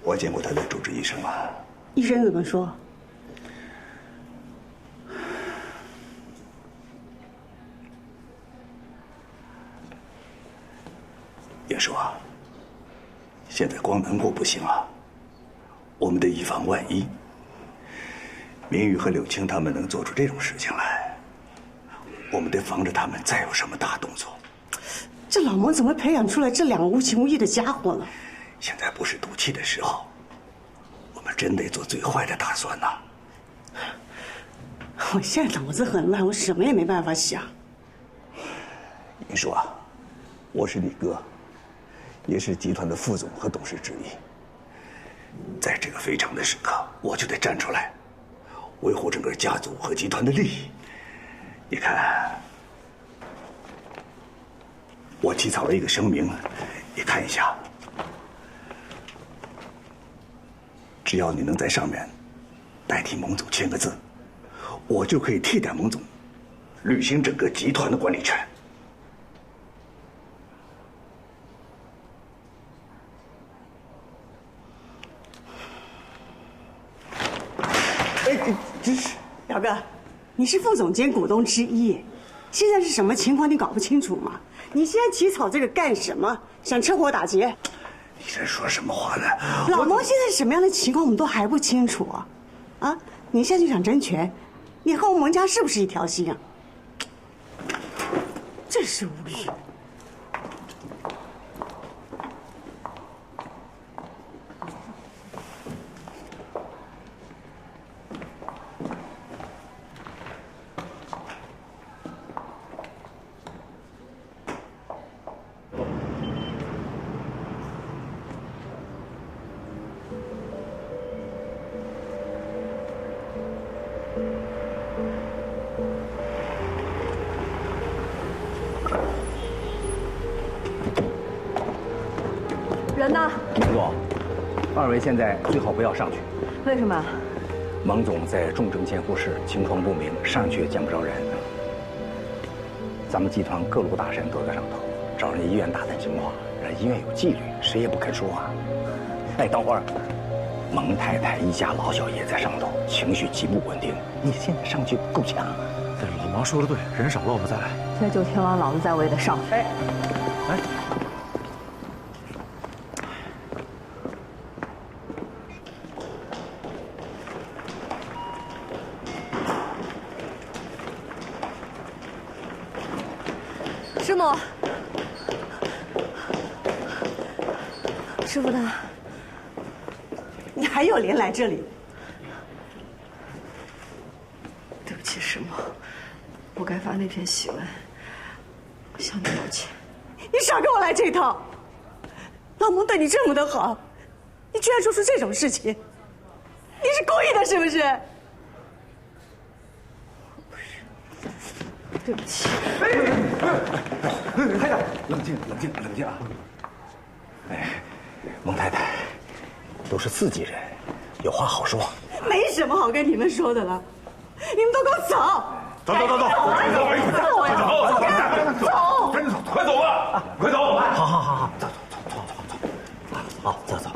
我见过他的主治医生了。医生怎么说？也说，现在光难过不行啊，我们得以防万一。明玉和柳青他们能做出这种事情来，我们得防着他们再有什么大动作。这老蒙怎么培养出来这两个无情无义的家伙呢？现在不是赌气的时候，我们真得做最坏的打算呐。我现在脑子很乱，我什么也没办法想。你说啊，我是你哥，也是集团的副总和董事之一。在这个非常的时刻，我就得站出来，维护整个家族和集团的利益。你看，我起草了一个声明，你看一下。只要你能在上面代替蒙总签个字，我就可以替代蒙总履行整个集团的管理权。真是表哥，你是副总兼股东之一，现在是什么情况你搞不清楚吗？你现在起草这个干什么？想趁火打劫？你这说什么话呢？老蒙现在是什么样的情况，我们都还不清楚啊！啊，你现在就想争权，你和我们蒙家是不是一条心啊？真是无语。人呢？蒙总，二位现在最好不要上去。为什么？蒙总在重症监护室，情况不明，上去也见不着人。咱们集团各路大神都在上头，找人医院打探情况。人医院有纪律，谁也不肯说话。哎，等会儿，蒙太太一家老小也在上头，情绪极不稳定。你现在上去够呛。这老毛说的对，人少落不在。这就天王老子在，我也得上去。哎，师母，师傅他，你还有脸来这里？对不起，师母，我该发那篇檄文，我向你道歉。你少给我来这套！老蒙对你这么的好，你居然说出这种事情，你是故意的，是不是？对不起。太太，冷静，冷静，冷静啊！哎，蒙太太，都是自己人，有话好说。没什么好跟你们说的了，你们都给我走！走，赶紧走，快走吧，快走！好，走，好，走。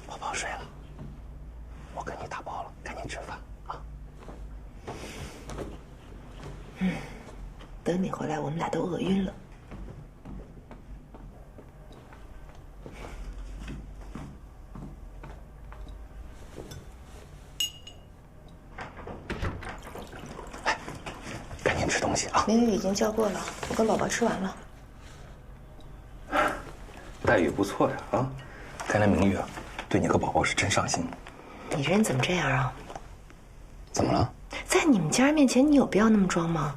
宝宝睡了，我给你打包了，赶紧吃饭啊。等你回来，我们俩都饿晕了。赶紧吃东西啊！明玉已经叫过了，我跟宝宝吃完了。待遇不错呀，啊！看来明玉啊，对你和宝宝是真上心。你人怎么这样啊？怎么了？在你们家人面前，你有必要那么装吗？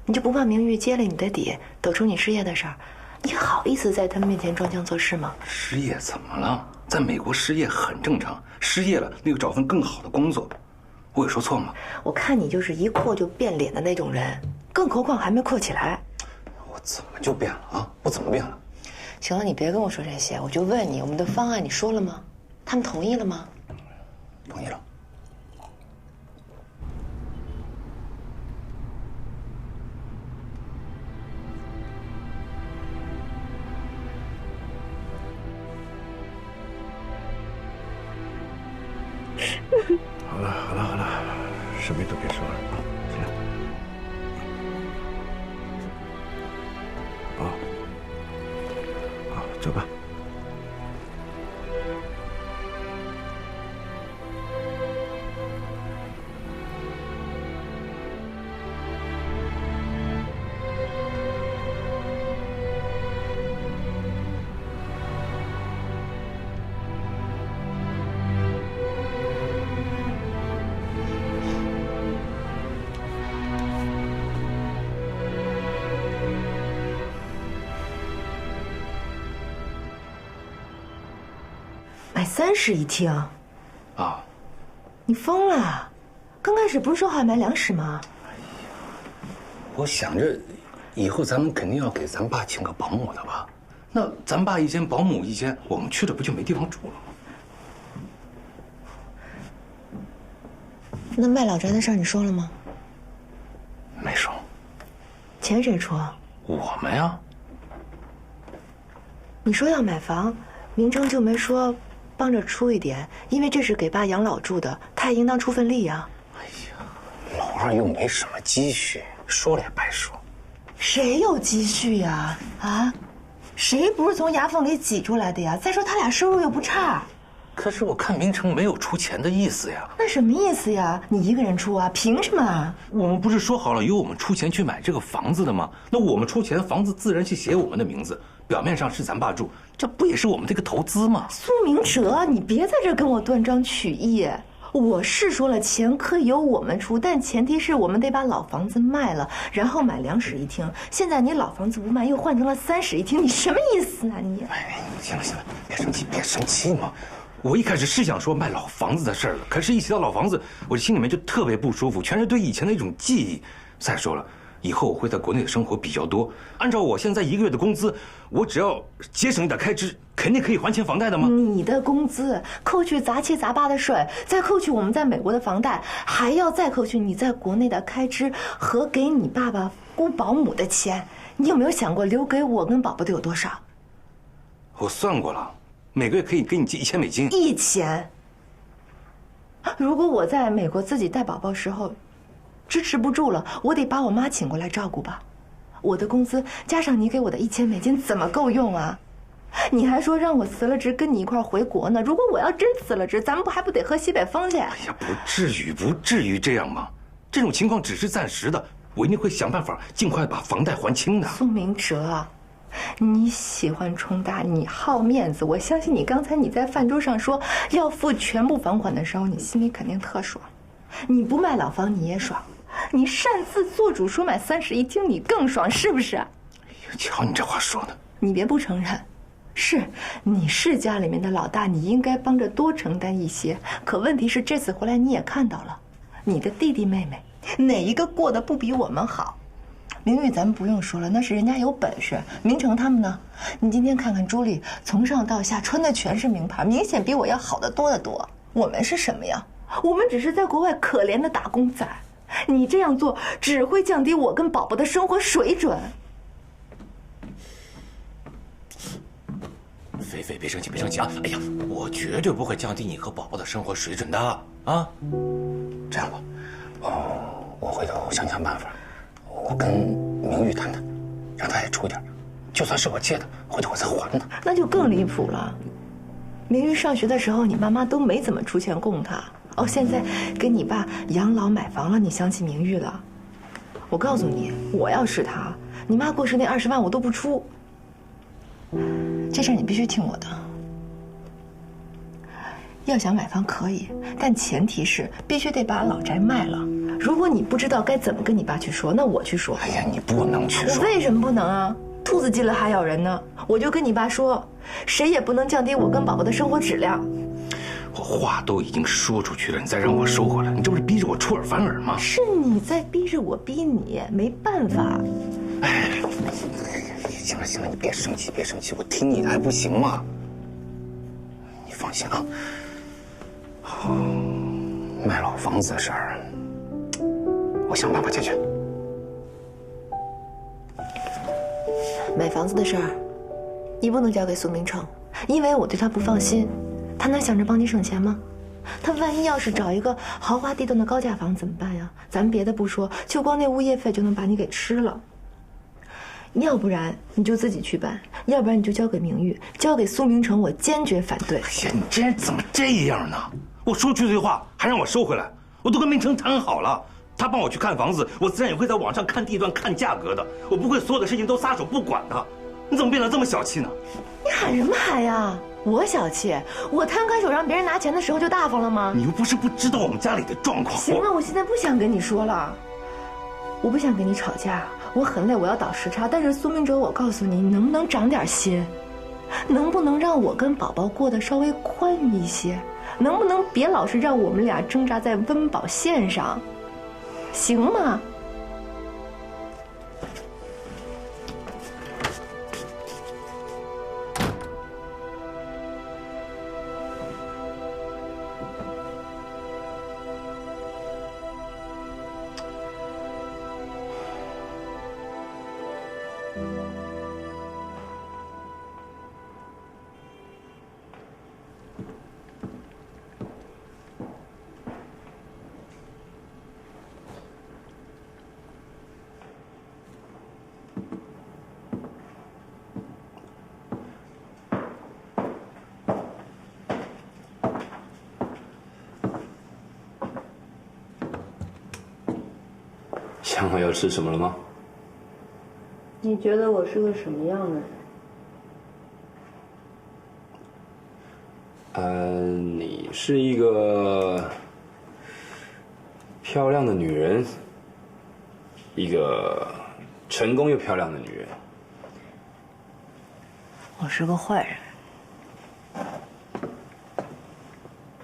你就不怕明玉揭了你的底，抖出你失业的事儿？你好意思在他们面前装腔作势吗？失业怎么了？在美国失业很正常，失业了那就找份更好的工作。我有说错吗？我看你就是一扩就变脸的那种人，更何况还没扩起来。我怎么就变了啊？我怎么变了？行了，你别跟我说这些，我就问你，我们的方案你说了吗？他们同意了吗？同意了。好了，什么都别说了啊，行。好，走吧。买3室1厅，啊，你疯了！刚开始不是说好要买2室吗？我想着，以后咱们肯定要给咱爸请个保姆的吧？那咱爸一间，保姆一间，我们去了不就没地方住了吗？那卖老宅的事儿你说了吗？没说。钱谁出？我们呀。你说要买房，明成就没说帮着出一点，因为这是给爸养老住的，他也应当出份力呀。哎呀，老二又没什么积蓄，说了也白说。谁有积蓄呀？啊，谁不是从牙缝里挤出来的呀？再说他俩收入又不差。可是我看明成没有出钱的意思呀。那什么意思呀？你一个人出啊？凭什么啊？我们不是说好了由我们出钱去买这个房子的吗？那我们出钱，房子自然去写我们的名字，表面上是咱爸住，这不也是我们这个投资吗？苏明哲，你别在这跟我断章取义。我是说了，钱可以由我们出，但前提是我们得把老房子卖了，然后买2室1厅。现在你老房子不卖，又换成了3室1厅，你什么意思啊你？哎，行了，别生气嘛。我一开始是想说卖老房子的事儿了，可是一提到老房子，我心里面就特别不舒服，全是对以前的一种记忆。再说了，以后我会在国内的生活比较多，按照我现在1个月的工资，我只要节省一点开支，肯定可以还钱房贷的吗？你的工资扣去杂七杂八的税，再扣去我们在美国的房贷，还要再扣去你在国内的开支和给你爸爸雇保姆的钱，你有没有想过留给我跟宝宝的有多少？我算过了，每个月可以给你寄1000美金。1000。如果我在美国自己带宝宝时候支持不住了，我得把我妈请过来照顾吧。我的工资加上你给我的1000美金，怎么够用啊？你还说让我辞了职跟你一块儿回国呢？如果我要真辞了职，咱们还不得喝西北风去？哎呀，不至于这样嘛。这种情况只是暂时的，我一定会想办法尽快把房贷还清的。苏明哲，你喜欢冲大，你好面子。我相信你刚才你在饭桌上说要付全部房款的时候，你心里肯定特爽。你不卖老房你也爽，你擅自做主说买3室1厅你更爽，是不是？哎呀，瞧你这话说的，你别不承认。是，你是家里面的老大，你应该帮着多承担一些。可问题是，这次回来你也看到了，你的弟弟妹妹哪一个过得不比我们好？明玉咱们不用说了，那是人家有本事。明成他们呢？你今天看看朱莉，从上到下穿的全是名牌，明显比我要好得多得多。我们是什么呀？我们只是在国外可怜的打工仔。你这样做只会降低我跟宝宝的生活水准。菲，别生气啊！哎呀，我绝对不会降低你和宝宝的生活水准的啊！这样吧，我回头想办法，我跟明玉谈谈，让他也出点，就算是我借的，回头我再还他。那就更离谱了。明玉上学的时候，你妈妈都没怎么出钱供他。哦，现在给你爸养老买房了，你想起明玉了？我告诉你，我要是他，你妈过世那20万我都不出。这事儿你必须听我的。要想买房可以，但前提是必须得把老宅卖了。如果你不知道该怎么跟你爸去说，那我去说。哎呀，你不能去说。我为什么不能啊？兔子进了还咬人呢。我就跟你爸说，谁也不能降低我跟宝宝的生活质量。我话都已经说出去了，你再让我收回来，你这不是逼着我出尔反尔吗？是你在逼着我逼你，没办法。哎，行了行了，你别生气别生气，我听你的还不行吗？你放心啊。卖老房子的事儿，我想办法解决。买房子的事儿，你不能交给苏明成，因为我对他不放心。他能想着帮你省钱吗？他万一要是找一个豪华地段的高价房怎么办呀？咱们别的不说，就光那物业费就能把你给吃了。要不然你就自己去办，要不然你就交给明玉，交给苏明成，我坚决反对。哎呀，你这人怎么这样呢？我说出去的话还让我收回来，我都跟明成谈好了，他帮我去看房子，我自然也会在网上看地段、看价格的，我不会所有的事情都撒手不管的。你怎么变得这么小气呢？你喊什么喊呀？我小气？我摊开手让别人拿钱的时候就大方了吗？你又不是不知道我们家里的状况。行了，我现在不想跟你说了，我不想跟你吵架，我很累，我要倒时差。但是苏明哲，我告诉你，你能不能长点心？能不能让我跟宝宝过得稍微宽裕一些？能不能别老是让我们俩挣扎在温饱线上，行吗？想好要吃什么了吗？你觉得我是个什么样的人？你是一个漂亮的女人，一个成功又漂亮的女人。我是个坏人，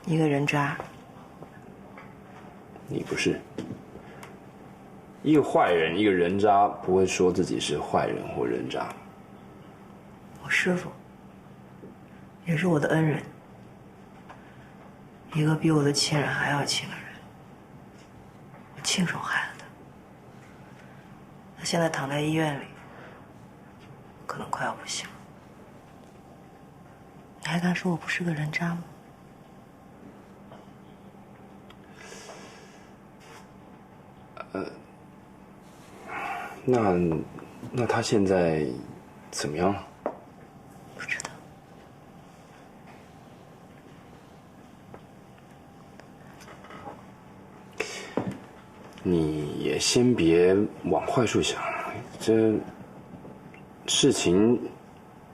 一个人渣。你不是。一个坏人，一个人渣，不会说自己是坏人或人渣。我师父也是我的恩人，一个比我的亲人还要亲的人，我亲手害了他。他现在躺在医院里，可能快要不行了。你还敢说我不是个人渣吗？那他现在怎么样了？不知道。你也先别往坏处想，这事情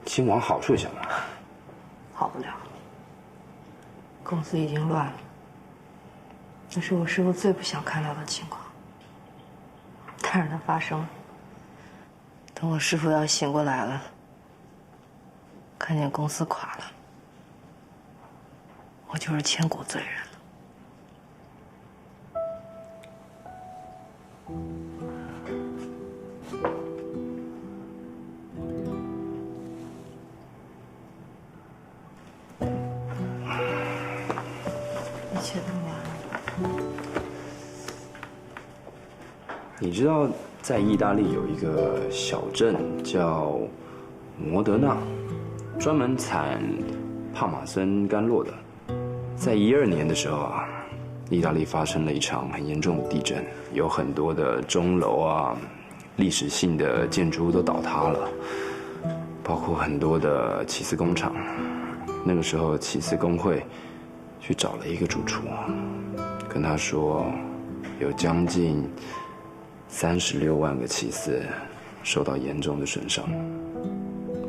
先往好处想嘛。好不了，公司已经乱了，那是我师父最不想看到的情况，但是它发生了。等我师父要醒过来了，看见公司垮了，我就是千古罪人了。一切都完了。你知道，在意大利有一个小镇叫摩德纳，专门产帕马森甘露的。在12年的时候啊，意大利发生了一场很严重的地震，有很多的钟楼啊、历史性的建筑物都倒塌了，包括很多的起司工厂。那个时候，起司工会去找了一个主厨，跟他说，有将近36万个起司受到严重的损伤。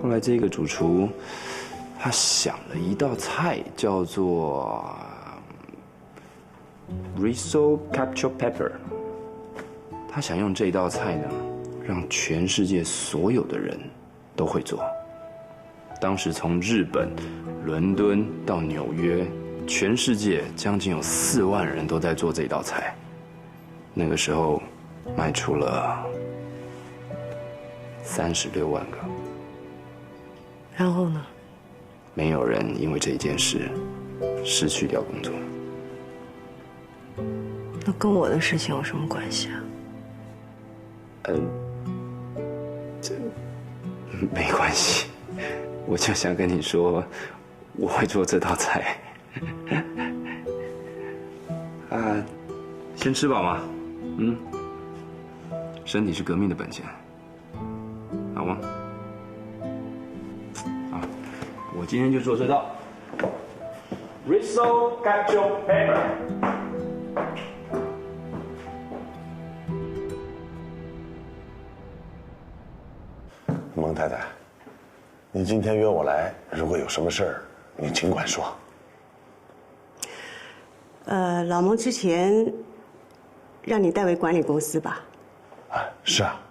后来这个主厨他想了一道菜，叫做 Riso Cacio Pepper，他想用这道菜呢，让全世界所有的人都会做。当时从日本、伦敦到纽约，全世界将近有4万人都在做这道菜。那个时候，卖出了36万个。然后呢？没有人因为这件事失去掉工作。那跟我的事情有什么关系啊？这没关系，我就想跟你说，我会做这道菜。先吃饱嘛，身体是革命的本钱，好吗？好，我今天就做这道 risotto cacio pepe。蒙太太，你今天约我来，如果有什么事儿，你尽管说。老蒙之前让你代为管理公司吧？是啊。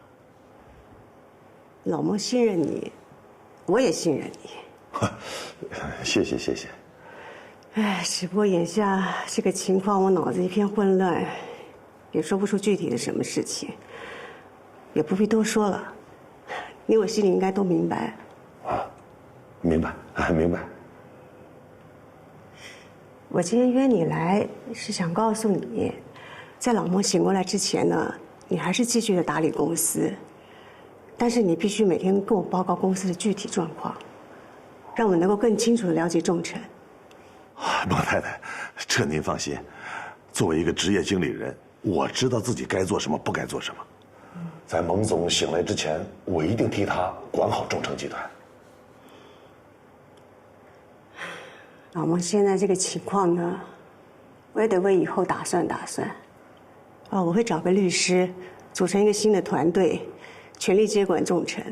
老蒙信任你，我也信任你。谢谢谢谢。只不过眼下这个情况，我脑子一片混乱，也说不出具体的什么事情，也不必多说了。你我心里应该都明白。明白，明白。我今天约你来，是想告诉你，在老蒙醒过来之前呢，你还是继续的打理公司，但是你必须每天跟我报告公司的具体状况，让我能够更清楚的了解重臣。蒙太太，这您放心，作为一个职业经理人，我知道自己该做什么，不该做什么。在蒙总醒来之前，我一定替他管好众诚集团。老蒙现在这个情况呢，我也得为以后打算。我会找个律师，组成一个新的团队，全力接管众诚。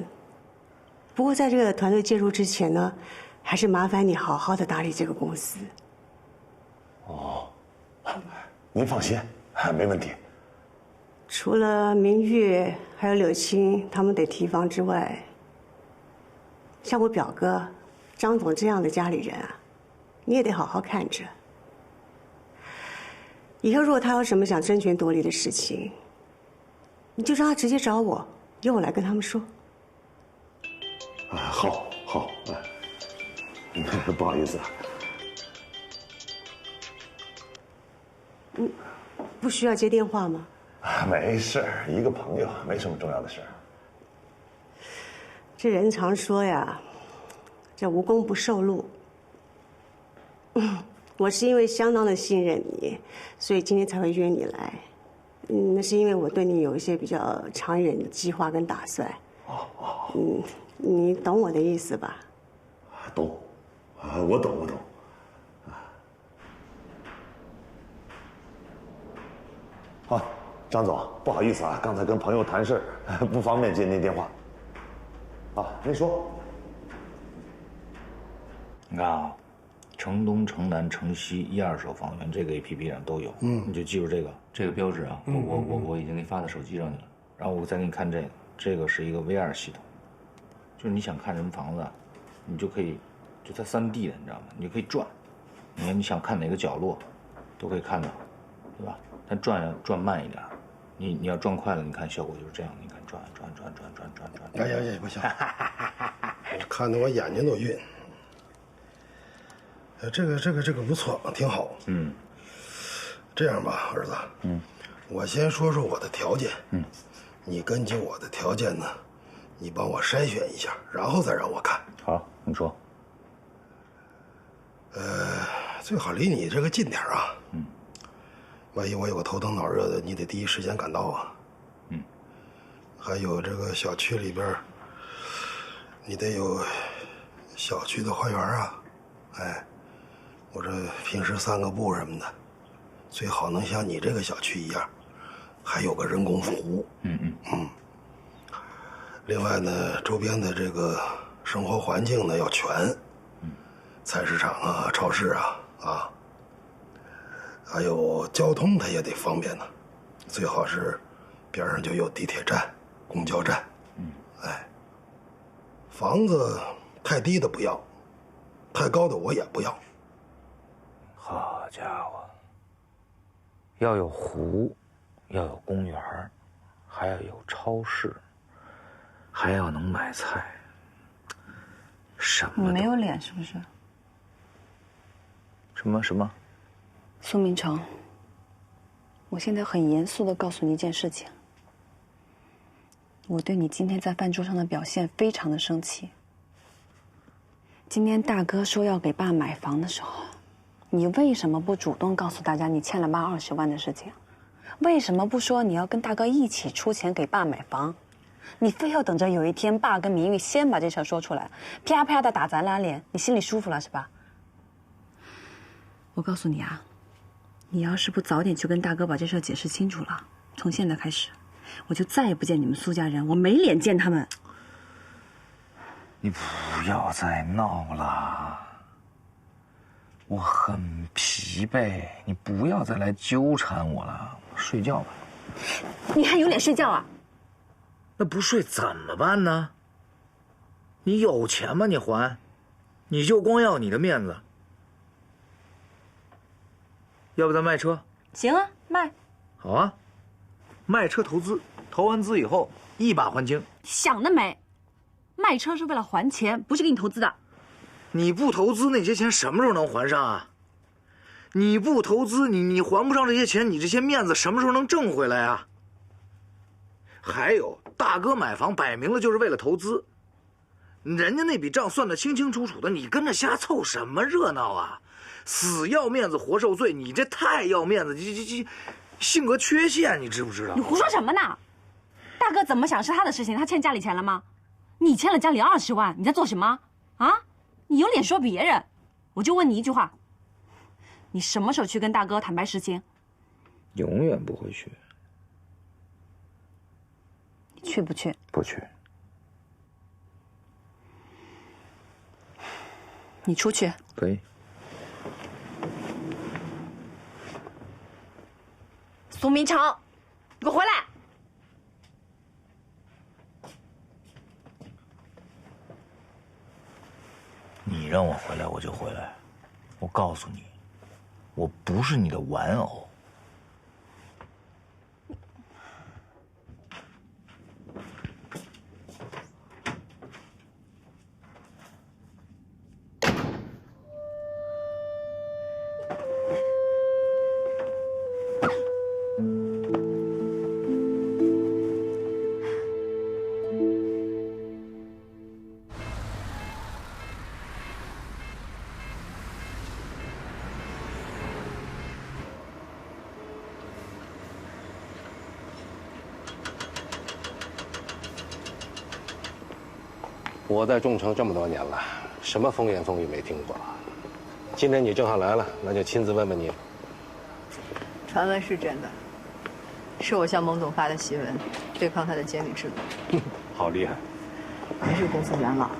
不过在这个团队介入之前呢，还是麻烦你好好的打理这个公司。您放心，没问题。除了明月还有柳青他们得提防之外，像我表哥张总这样的家里人啊，你也得好好看着。以后如果他有什么想争权夺利的事情，你就让他直接找我，由我来跟他们说。好，不好意思啊。不需要接电话吗？没事，一个朋友，没什么重要的事。这人常说呀，这无功不受禄。我是因为相当的信任你，所以今天才会约你来。那是因为我对你有一些比较长远的计划跟打算。你懂我的意思吧？懂，我懂。张总，不好意思啊，刚才跟朋友谈事儿，不方便接您电话。您说。你看啊，城东、城南、城西1、2手房源这个 APP 上都有，你就记住这个标志啊，我已经给你发到手机上去了。然后我再给你看这个是一个 VR 系统，就是你想看什么房子，你就可以，就它3D 的，你知道吗？你就可以转，你看你想看哪个角落，都可以看到，对吧？但转慢一点。你要转快了，你看效果就是这样。你看转。哎，不行，我看得我眼睛都晕。这个不错，挺好。这样吧，儿子，我先说说我的条件。你根据我的条件呢，你帮我筛选一下，然后再让我看。好，你说。最好离你这个近点啊。万一我有个头疼脑热的，你得第一时间赶到啊。还有这个小区里边，你得有小区的花园啊。我这平时散个步什么的，最好能像你这个小区一样，还有个人工服务。另外呢，周边的这个生活环境呢要全，菜市场啊、超市啊，还有交通它也得方便呢，最好是边上就有地铁站、公交站。哎，房子太低的不要，太高的我也不要。好家伙，要有湖，要有公园，还要有超市，还要能买菜，什么？你没有脸是不是？什么？苏明成，我现在很严肃地告诉你一件事情，我对你今天在饭桌上的表现非常的生气。今天大哥说要给爸买房的时候，你为什么不主动告诉大家你欠了爸20万的事情？为什么不说你要跟大哥一起出钱给爸买房？你非要等着有一天爸跟明玉先把这事说出来，啪啪的打咱俩脸，你心里舒服了是吧？我告诉你啊，你要是不早点去跟大哥把这事解释清楚了，从现在开始，我就再也不见你们苏家人，我没脸见他们。你不要再闹了，我很疲惫，你不要再来纠缠我了，睡觉吧。你还有脸睡觉啊？那不睡怎么办呢？你有钱吗？你还，你就光要你的面子。要不咱卖车？行啊，卖。好啊，卖车投资，投完资以后一把还清。想得美，卖车是为了还钱，不是给你投资的。你不投资那些钱什么时候能还上啊？你不投资，你还不上这些钱，你这些面子什么时候能挣回来啊？还有，大哥买房摆明了就是为了投资，人家那笔账算得清清楚楚的，你跟着瞎凑什么热闹啊？死要面子活受罪，你这太要面子，这性格缺陷，你知不知道？你胡说什么呢？大哥怎么想是他的事情，他欠家里钱了吗？你欠了家里20万，你在做什么？啊？你有脸说别人？我就问你一句话，你什么时候去跟大哥坦白实情？永远不会去。你去不去？不去。你出去。可以。苏明成，你给我回来！你让我回来我就回来，我告诉你，我不是你的玩偶。我在众城这么多年了，什么风言风语没听过。今天你正好来了，那就亲自问问你。传闻是真的，是我向蒙总发的檄文，对抗他的监理制度。好厉害！您是公司元老，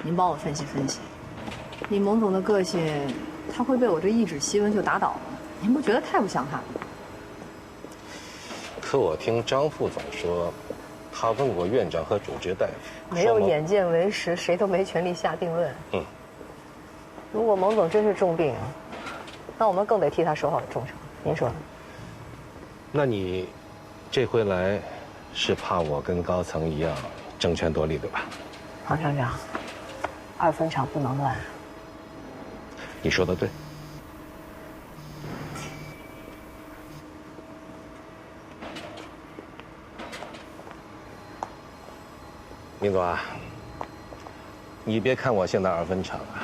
您帮我分析分析，以蒙总的个性，他会被我这一纸檄文就打倒吗？您不觉得太不像他了？可我听张副总说，他问过院长和主治大夫，没有眼见为实，谁都没权利下定论。如果蒙总真是重病，那我们更得替他守好忠诚。您说？那你这回来是怕我跟高层一样争权夺利，对吧？黄厂长，2分厂不能乱。你说的对。明总啊，你别看我现在2分厂啊，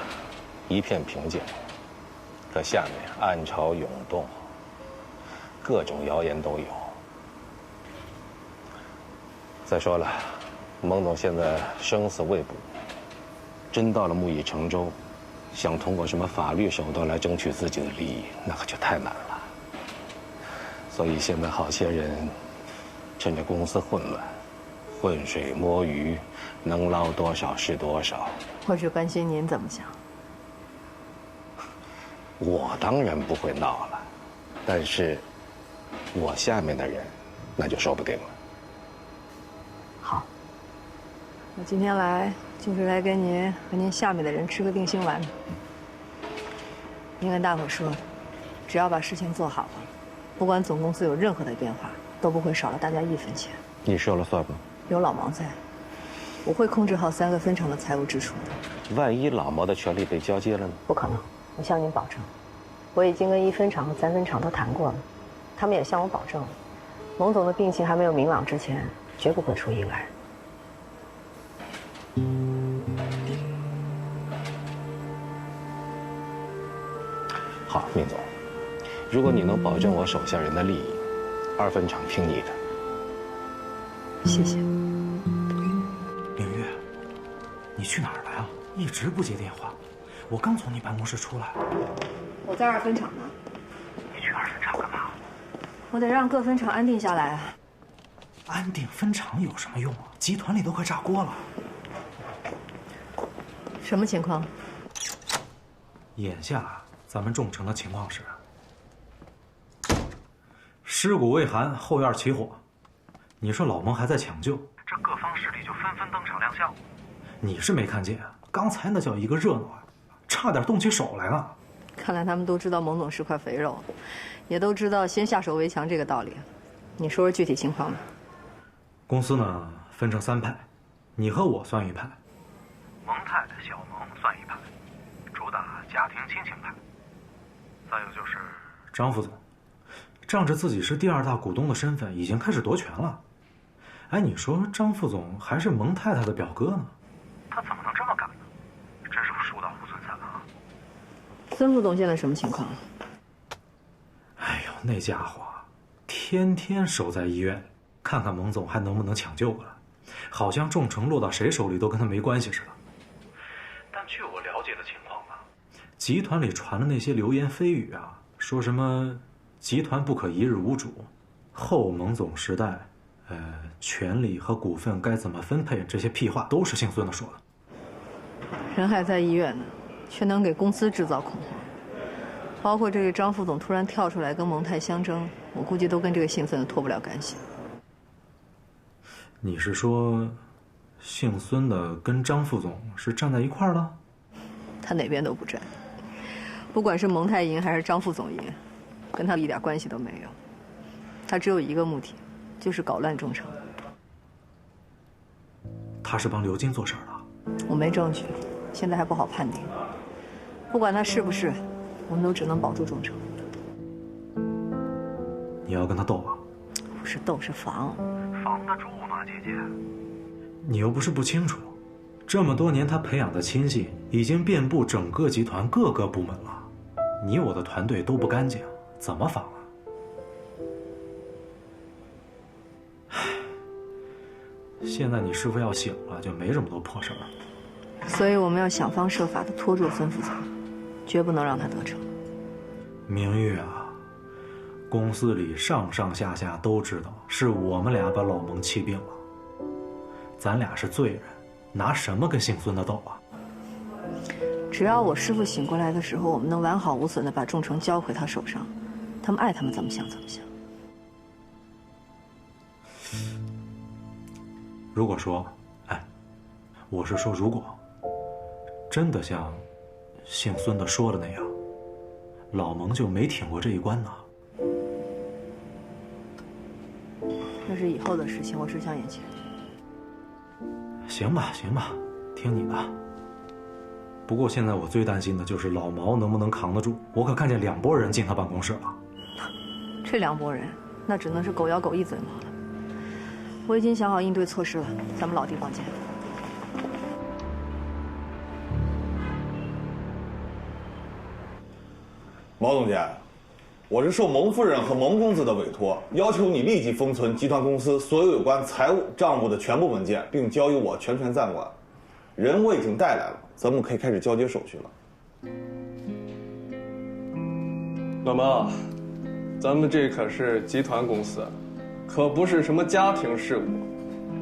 一片平静，可下面暗潮涌动，各种谣言都有。再说了，蒙总现在生死未卜，真到了木已成舟，想通过什么法律手段来争取自己的利益，那可就太难了。所以现在好些人趁着公司混乱，浑水摸鱼，能捞多少是多少。我只关心您怎么想。我当然不会闹了，但是我下面的人那就说不定了。好，我今天来就是来跟您和您下面的人吃个定心丸。您跟大伙说，只要把事情做好了，不管总公司有任何的变化，都不会少了大家1分钱。你说了算吗？有老毛在，我会控制好3个分厂的财务支出的。万一老毛的权利被交接了呢？不可能，我向您保证，我已经跟1分厂和3分厂都谈过了，他们也向我保证了，蒙总的病情还没有明朗之前，绝不会出意外。好，闵总，如果你能保证我手下人的利益，2分厂听你的。谢谢。凌月，你去哪儿了呀？一直不接电话。我刚从你办公室出来。我在2分厂呢。你去2分厂干嘛？我得让各分厂安定下来啊。安定分厂有什么用啊？集团里都快炸锅了。什么情况？眼下咱们众诚的情况是：尸骨未寒，后院起火。你说老蒙还在抢救，这各方势力就纷纷登场亮相。你是没看见啊？刚才那叫一个热闹啊，差点动起手来了。看来他们都知道蒙总是块肥肉，也都知道先下手为强这个道理。你说说具体情况吧。公司呢分成3派，你和我算一派，蒙太太、小蒙算一派，主打家庭亲情派。再有就是张副总，仗着自己是第2大股东的身份，已经开始夺权了。哎，你说张副总还是蒙太太的表哥呢？他怎么能这么干呢？真是树倒猢狲散啊！孙副总现在什么情况？哎呦，那家伙天天守在医院，看看蒙总还能不能抢救过来。好像众诚落到谁手里都跟他没关系似的。但据我了解的情况吧，集团里传的那些流言蜚语啊，说什么集团不可一日无主，后蒙总时代，权利和股份该怎么分配，这些屁话都是姓孙的说的。人还在医院呢，却能给公司制造恐慌。包括这个张副总突然跳出来跟蒙太相争，我估计都跟这个姓孙的脱不了干系。你是说，姓孙的跟张副总是站在一块儿了？他哪边都不站，不管是蒙太赢还是张副总赢，跟他一点关系都没有。他只有一个目的，就是搞乱众诚。他是帮刘金做事的？我没证据，现在还不好判定。不管他是不是，我们都只能保住众诚。你要跟他斗啊？不是斗，是防。防得住吗，姐姐？你又不是不清楚，这么多年他培养的亲信已经遍布整个集团各个部门了，你我的团队都不干净，怎么防啊？唉，现在你师傅要醒了，就没这么多破事儿。所以我们要想方设法的拖住孙副总，绝不能让他得逞。明玉啊，公司里上上下下都知道是我们俩把老蒙气病了，咱俩是罪人，拿什么跟姓孙的斗啊？只要我师傅醒过来的时候，我们能完好无损的把众诚交回他手上，他们爱他们怎么想怎么想。如果说，我是说如果真的像姓孙的说的那样，老蒙就没挺过这一关呢？那是以后的事情，我只想眼前。行吧，行吧，听你的。不过现在我最担心的就是老毛能不能扛得住。我可看见2拨人进他办公室了。这2拨人，那只能是狗咬狗一嘴毛了。我已经想好应对措施了，咱们老地方见。毛总监，我是受蒙夫人和蒙公子的委托，要求你立即封存集团公司所有关财务账目的全部文件，并交由我全权暂管。人我已经带来了，咱们可以开始交接手续了。老毛，咱们这可是集团公司，可不是什么家庭事务。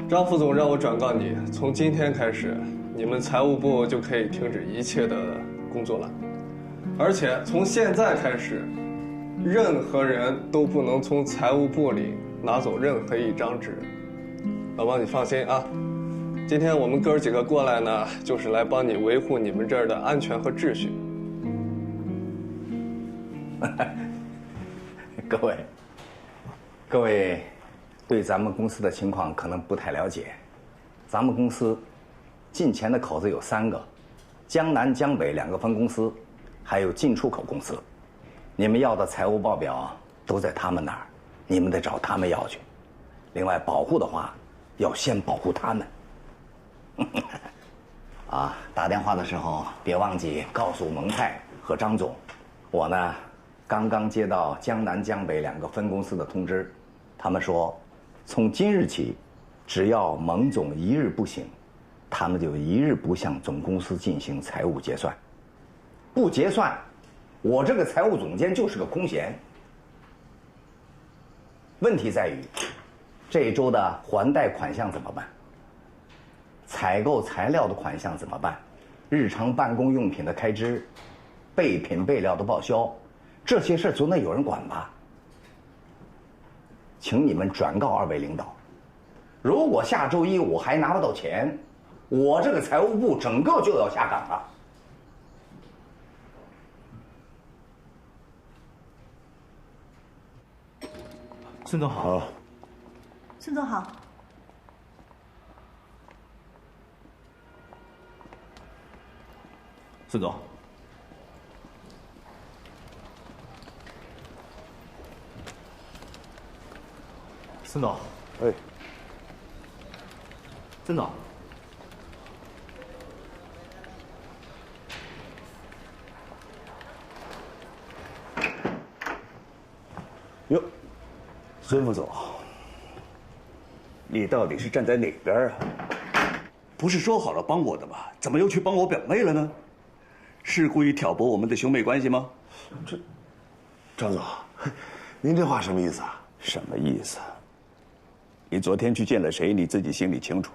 张副总让我转告你，从今天开始，你们财务部就可以停止一切的工作了。而且从现在开始，任何人都不能从财务部里拿走任何一张纸。老王，你放心啊，今天我们哥几个过来呢，就是来帮你维护你们这儿的安全和秩序。各位对咱们公司的情况可能不太了解，咱们公司进钱的口子有3个，江南、江北2个分公司，还有进出口公司。你们要的财务报表都在他们那儿，你们得找他们要去。另外，保护的话，要先保护他们。啊，打电话的时候别忘记告诉蒙泰和张总，我呢刚刚接到江南、江北2个分公司的通知，他们说，从今日起，只要蒙总1日不醒，他们就1日不向总公司进行财务结算。不结算，我这个财务总监就是个空闲。问题在于，这一周的还贷款项怎么办？采购材料的款项怎么办？日常办公用品的开支，备品备料的报销，这些事总得有人管吧？请你们转告2位领导，如果下周一我还拿不到钱，我这个财务部整个就要下岗了。孙总好。孙总好。孙总。孙总。哎。孙总。哟，孙副总，你到底是站在哪边啊？不是说好了帮我的吗？怎么又去帮我表妹了呢？是故意挑拨我们的兄妹关系吗？张总，您这话什么意思啊？什么意思？你昨天去见了谁？你自己心里清楚。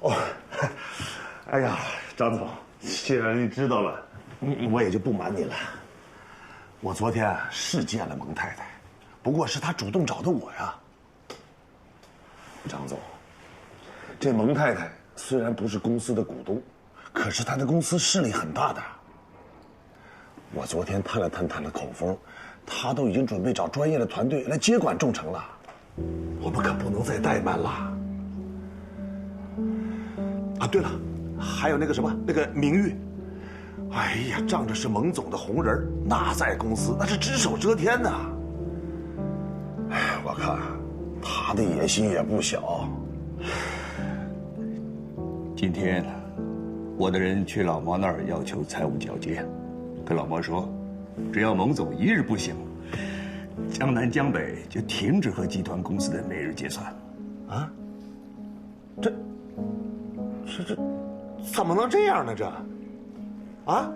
哦，哎呀，张总，既然你知道了，我也就不瞒你了。我昨天是见了蒙太太，不过是她主动找的我呀。张总，这蒙太太虽然不是公司的股东，可是她的公司势力很大的。我昨天探了探她的口风，她都已经准备找专业的团队来接管众诚了。我们可不能再怠慢了。啊，对了，还有那个什么，那个明玉。哎呀，仗着是蒙总的红人，那在公司那是只手遮天呐。哎，我看他的野心也不小。今天，我的人去老毛那儿要求财务交接，跟老毛说，只要蒙总1日不醒，江南江北就停止和集团公司的每日结算。啊？这怎么能这样呢？啊，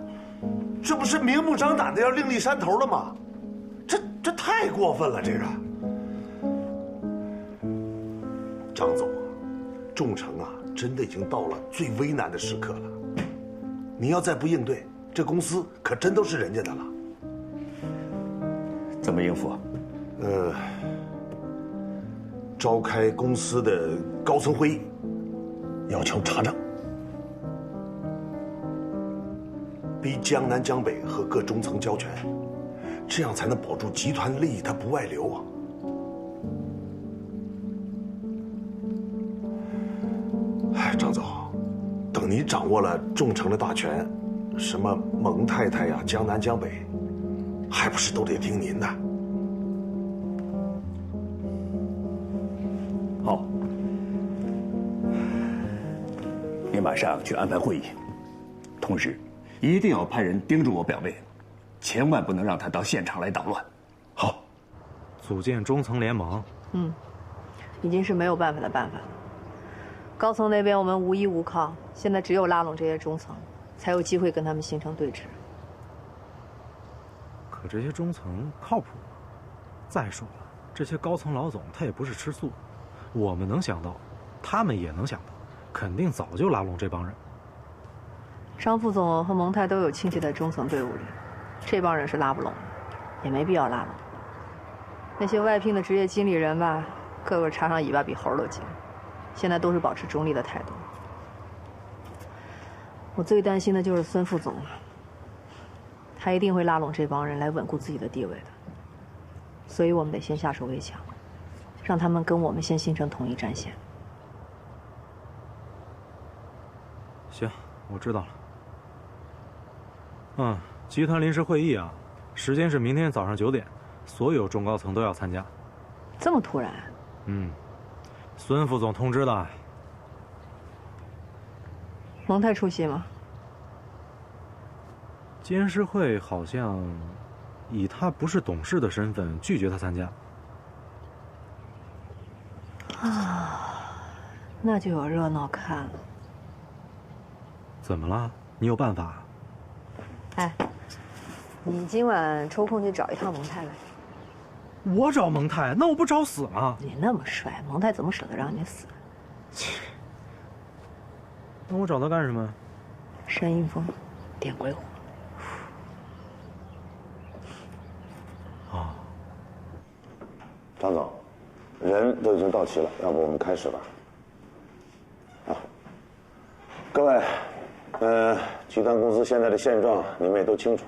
这不是明目张胆的要另立山头了吗？这太过分了，这个。张总，众诚啊，真的已经到了最为难的时刻了。你要再不应对，这公司可真都是人家的了。怎么应付？召开公司的高层会议，要求查账。逼江南江北和各中层交权，这样才能保住集团利益，它不外流啊！哎，张总，等你掌握了众诚的大权，什么蒙太太呀、江南江北，还不是都得听您的？好，你马上去安排会议，同时一定要派人盯住我表妹，千万不能让她到现场来捣乱。好，组建中层联盟。已经是没有办法的办法。高层那边我们无依无靠，现在只有拉拢这些中层，才有机会跟他们形成对峙。可这些中层靠谱吗？再说了，这些高层老总他也不是吃素，我们能想到，他们也能想到，肯定早就拉拢这帮人。张副总和蒙泰都有亲戚在中层队伍里，这帮人是拉不拢，也没必要拉拢。那些外聘的职业经理人吧，个个插上尾巴比猴都紧，现在都是保持中立的态度。我最担心的就是孙副总了，他一定会拉拢这帮人来稳固自己的地位的，所以我们得先下手为强，让他们跟我们先形成统一战线。行，我知道了。集团临时会议啊，时间是明天早上9点，所有中高层都要参加。这么突然？孙副总通知的。蒙太出席吗？监事会好像以他不是董事的身份拒绝他参加。那就有热闹看了。怎么了？你有办法？哎，你今晚抽空去找一趟蒙太来。我找蒙太，那我不找死吗？你那么帅，蒙太怎么舍得让你死？那我找他干什么？单迎风，点鬼火。张总，人都已经到齐了，要不我们开始吧？各位，集团公司现在的现状你们也都清楚。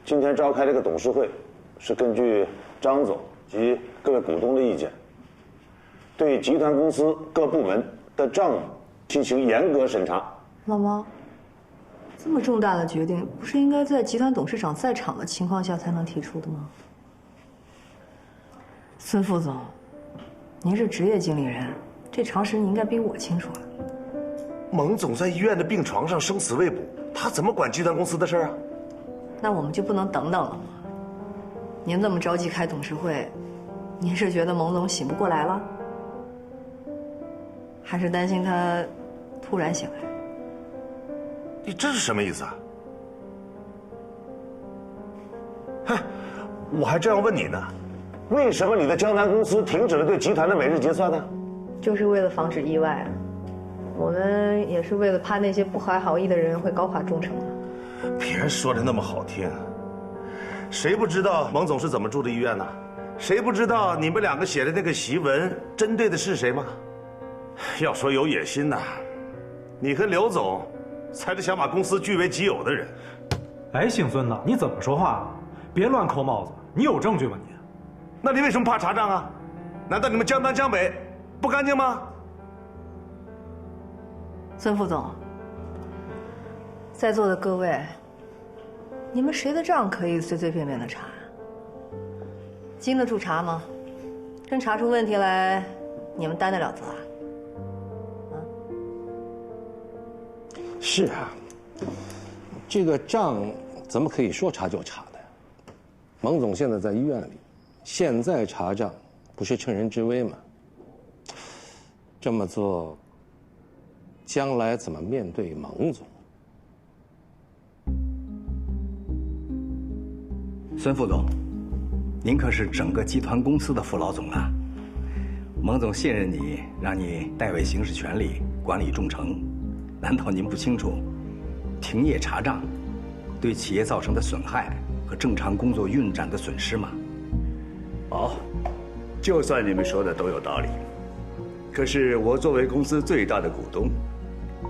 今天召开这个董事会，是根据张总及各位股东的意见，对集团公司各部门的账目进行严格审查。老毛，这么重大的决定，不是应该在集团董事长在场的情况下才能提出的吗？孙副总，您是职业经理人，这常识你应该比我清楚啊。蒙总在医院的病床上生死未卜，他怎么管集团公司的事啊？那我们就不能等等了吗？您这么着急开董事会，您是觉得蒙总醒不过来了，还是担心他突然醒来？你这是什么意思啊？哼，我还这样问你呢，为什么你的江南公司停止了对集团的每日结算呢？就是为了防止意外啊。我们也是为了怕那些不怀好意的人会搞垮忠诚啊。别说的那么好听，谁不知道蒙总是怎么住的医院呢？谁不知道你们两个写的那个檄文针对的是谁吗？要说有野心呐，你和刘总才是想把公司据为己有的人。哎，姓孙的，你怎么说话啊？别乱扣帽子，你有证据吗你？那你为什么怕查账啊？难道你们江南江北不干净吗？孙副总，在座的各位，你们谁的账可以随随便便的查？经得住查吗？真查出问题来，你们担得了责啊？是啊，这个账怎么可以说查就查的？蒙总现在在医院里，现在查账不是趁人之危吗？这么做，将来怎么面对蒙总？孙副总，您可是整个集团公司的副老总啊！蒙总信任你，让你代为行使权力，管理众诚。难道您不清楚，停业查账对企业造成的损害和正常工作运转的损失吗？好，就算你们说的都有道理，可是我作为公司最大的股东，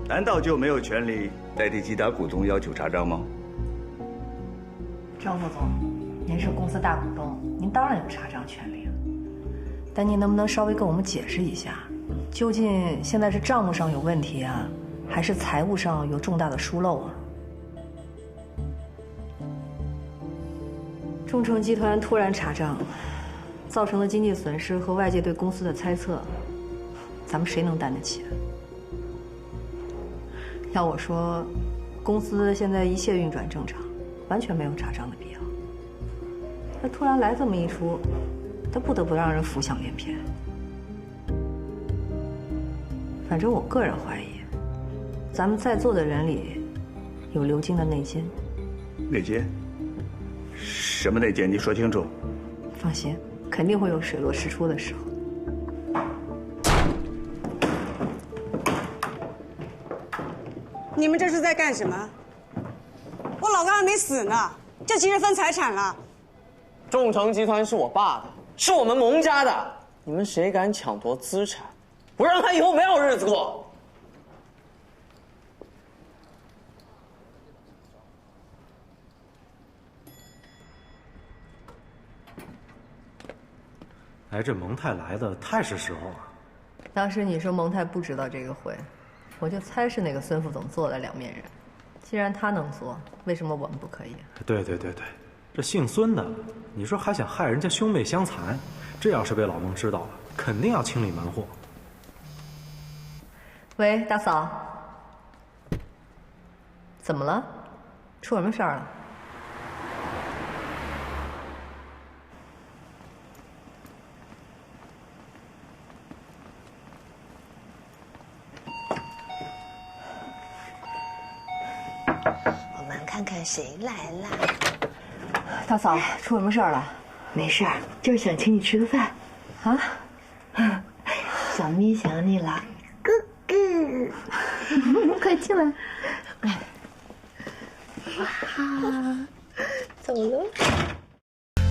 难道就没有权利代替其他股东要求查账吗？张副总，您是公司大股东，您当然有查账权利啊。但您能不能稍微跟我们解释一下，究竟现在是账目上有问题啊，还是财务上有重大的疏漏啊？众诚集团突然查账，造成的经济损失和外界对公司的猜测，咱们谁能担得起啊？要我说，公司现在一切运转正常，完全没有查账的必要。他突然来这么一出，他不得不让人浮想联翩。反正我个人怀疑，咱们在座的人里有刘晶的内奸。内奸？什么内奸？你说清楚。放心，肯定会有水落石出的时候。你们这是在干什么？我老公还没死呢。就急着分财产了。众诚集团是我爸的，是我们蒙家的，你们谁敢抢夺资产，我让他以后没有日子过。哎，这蒙泰来的太是时候了。当时你说蒙泰不知道这个会，我就猜是那个孙副总做的两面人。既然他能做，为什么我们不可以？对，这姓孙的，你说还想害人家兄妹相残，这要是被老蒙知道了，肯定要清理门户。喂，大嫂，怎么了？出什么事儿了？我们看看谁来了。大嫂，出什么事儿了？没事儿，就是想请你吃个饭。啊？小咪想你了，哥哥，快进来。哇，走了。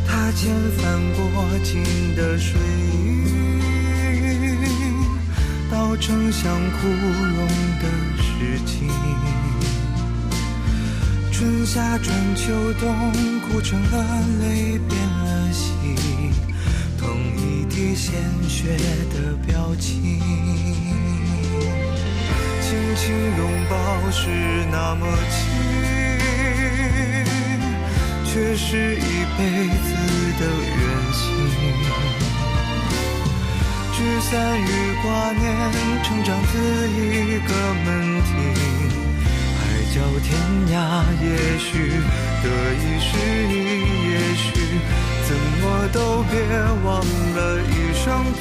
他遣翻过境的水云，道成像枯荣的诗经。春夏转秋冬，哭成了泪，变了心，同一滴鲜血的表情。轻轻拥抱是那么轻，却是一辈子的远行。聚散与挂念，成长自一个门庭。叫天涯，也许得意是一，也许怎么都别忘了一双臂。